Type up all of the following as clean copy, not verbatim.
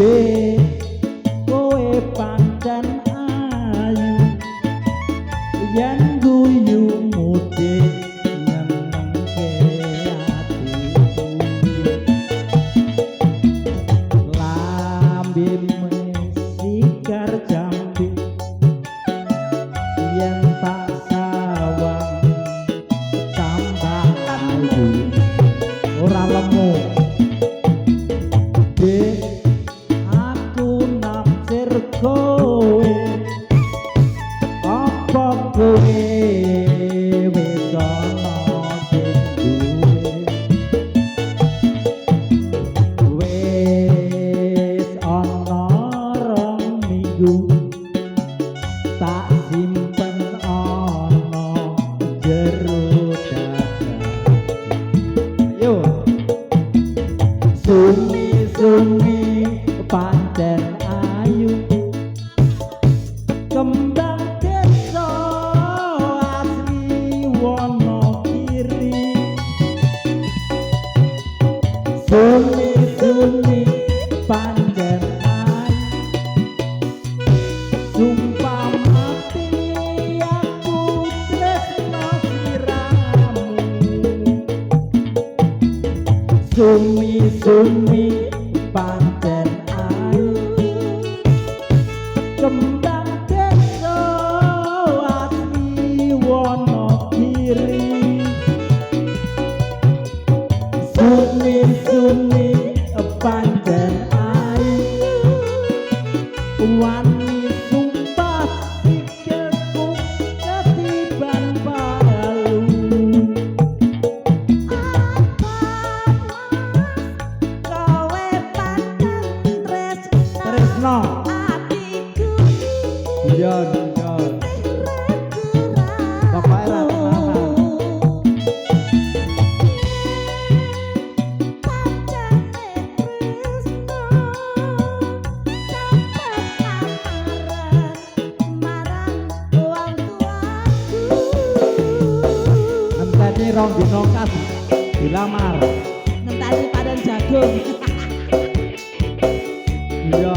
Dek kowe pancen ayu yen guyumu dek nyenengke atiku lambemu sigar jambi yen tak sawang tambah ayu ora lemu dek aku naksir kowe apa kowe wis ana sing duwe wis ana rong minggu tak simpen ana jero dadaku ayo sumi-sumi pancen ayu kembang desa asli Wonogiri sumi-sumi pancen ayu sumpah mati aku tresno sliramu sumi-sumi pancen ayu kembang desa asli Wonogiri sumi-sumi pancen ayu wani sumpah sikilku ketiban palu tresno Jon Bapak era ngenteni rong dino kas dilamar ngenteni panen jagung iya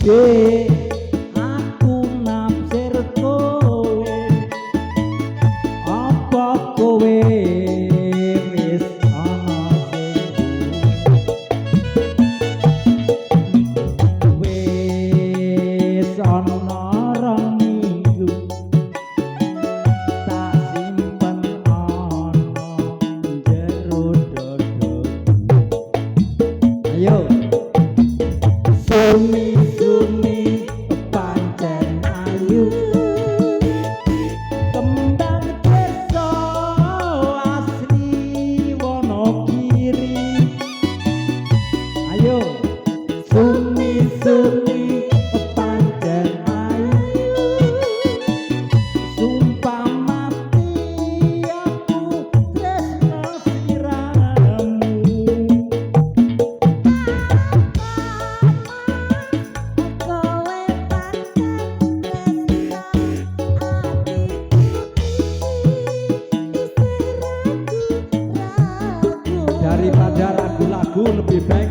Dek aku naksir kowe apa kowe wis ana sing wis ana rong minggu tak simpen ana jero dadaku ayo sumi-sumi pancen ayu kembang desa asli Wonogiri ayo sumi-sumi pancen ayu sumpah mati aku tresno sliramu daripada ragu-lagu lebih baik